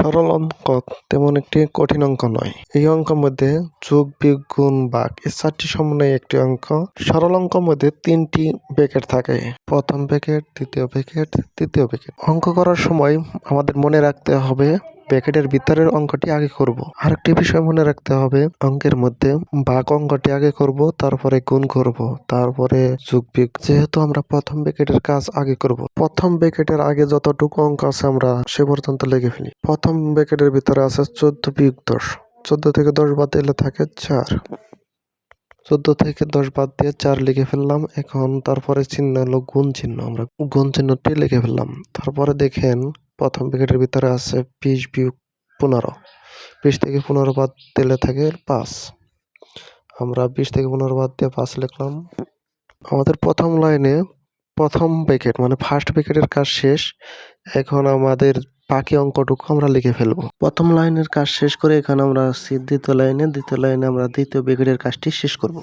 সরল অঙ্ক তেমন একটি কঠিন অঙ্ক নয়। এই অঙ্কের মধ্যে যোগ, বিয়োগ, গুণ, ভাগ এই 4টি সমন্বয়ে একটি অঙ্ক। সরল অঙ্কের মধ্যে 3টি ব্র্যাকেট থাকে, প্রথম ব্র্যাকেট, দ্বিতীয় ব্র্যাকেট, তৃতীয় ব্র্যাকেট। অঙ্ক করার সময় আমাদের মনে রাখতে হবে ব্র্যাকেটের ভিতরের অঙ্কটি আগে করব। আরেকটি বিষয় মনে রাখতে হবে, অঙ্কের মধ্যে ভাগ অঙ্কটি আগে করব, তারপরে গুণ করব, তারপরে যোগ বিয়োগ। যেহেতু আমরা প্রথম ব্র্যাকেটের কাজ আগে করব, প্রথম ব্র্যাকেটের আগে যতটুকু অঙ্ক আছে আমরা সে পর্যন্ত লিখে ফেলি। প্রথম ব্র্যাকেটের ভিতরে আছে 14 বিয়োগ 10। 14 থেকে 10 বাদ দিলে থাকে 4। 14 থেকে 10 বাদ দিয়ে 4 লিখে ফেললাম। এখন তারপরে চিহ্ন হলো গুণ চিহ্ন, আমরা গুণ চিহ্নটি লিখে ফেললাম। তারপরে দেখেন প্রথম ব্র্যাকেটের ভিতরে আছে 20 বিয়োগ 15। 20 থেকে 15 বাদ দিলে থাকে 5। আমরা 20 থেকে 15 বাদ দিয়ে 5 লিখলাম। আমাদের প্রথম লাইনে প্রথম ব্র্যাকেট মানে ফার্স্ট ব্র্যাকেটের কাজ শেষ। এখন আমাদের বাকি অঙ্কটুকু আমরা লিখে ফেলবো। প্রথম লাইনের কাজ শেষ করে এখানে আমরা আসছি দ্বিতীয় লাইনে আমরা দ্বিতীয় ব্র্যাকেটের কাজটি শেষ করব।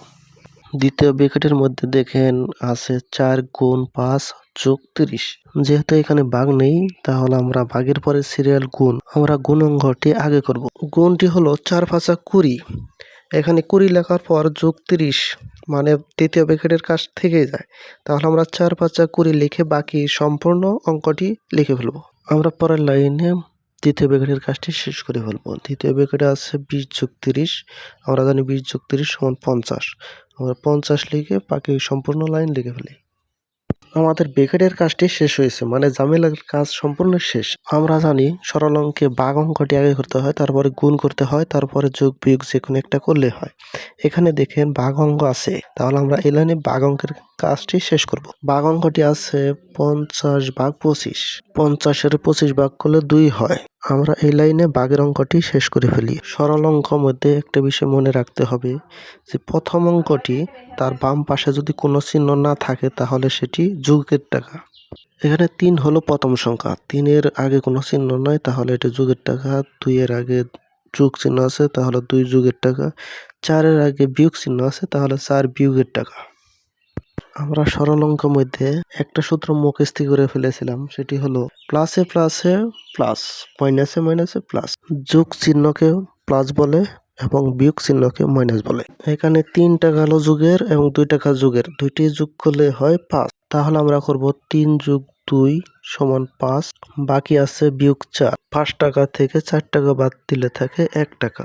দ্বিতীয় ব্র্যাকেটের মধ্যে দেখেন আছে 4 গুণ 5 যোগ 30। যেহেতু এখানে ভাগ নেই, তাহলে আমরা ভাগের পরে সিরিয়াল গুণ, আমরা গুণ অঙ্কটি আগে করব। গুণটি হলো 4 5 20। এখানে 20 লেখার পর যোগ 30 মানে তৃতীয় ব্র্যাকেটের কাজ থেকে যায়। তাহলে আমরা 4 5 20 লিখে বাকি সম্পূর্ণ অঙ্কটি লিখে ফেলবো। আমরা পরের লাইনে দ্বিতীয় ব্র্যাকেটের কাজটি শেষ করে ফেলবো। দ্বিতীয় ব্র্যাকেটে আছে 20 যোগ 30। আমরা জানি 20 যোগ 30 সমান 50। আমরা 50 লিখে বাকি সম্পূর্ণ লাইন লিখে ফেলি। আমাদের ব্র্যাকেটের কাজটি শেষ হয়েছে, মানে ঝামেলার কাজ সম্পূর্ণ শেষ। আমরা জানি সরল অঙ্কে ভাগ অঙ্কটি আগে করতে হয়, তারপরে গুণ করতে হয়, তারপরে যোগ বিয়োগ যে কোনো একটা করলে হয়। এখানে দেখেন ভাগ অঙ্ক আছে, তাহলে আমরা এই লাইনে ভাগ অঙ্কের কাজটি শেষ করব। ভাগ অঙ্কটি আছে 50 ভাগ 25। 50-এর 25 ভাগ করলে 2 হয়। আমরা এই লাইনে ভাগের অঙ্কটি শেষ করে ফেলি। সরল অঙ্কের মধ্যে একটা বিষয় মনে রাখতে হবে যে প্রথম অঙ্কটি তার বাম পাশে যদি কোনো চিহ্ন না থাকে তাহলে সেটি যোগের টাকা। এখানে 3 হলো প্রথম সংখ্যা, 3-এর আগে কোনো চিহ্ন নয়, তাহলে এটা যোগের টাকা। 2-এর আগে যোগ চিহ্ন আছে, তাহলে 2 যোগের টাকা। 4-এর আগে বিয়োগ চিহ্ন আছে, তাহলে 4 বিয়োগের টাকা। আমরা সরল অঙ্কের মধ্যে একটা সূত্র মুখস্থ করে ফেলেছিলাম, সেটি হলো প্লাসে প্লাসে প্লাস, মাইনাসে মাইনাসে প্লাস। যোগ চিহ্নকে প্লাস বলে এবং বিয়োগ চিহ্নকে মাইনাস বলে। এখানে 3 টাকা হলো যোগের এবং 2 টাকা যোগের, দুইটি যোগ করলে হয় 5। তাহলে আমরা করব 3 যোগ 2 সমান 5। বাকি আছে বিয়োগ 4। 5 টাকা থেকে 4 টাকা বাদ দিলে থাকে 1 টাকা।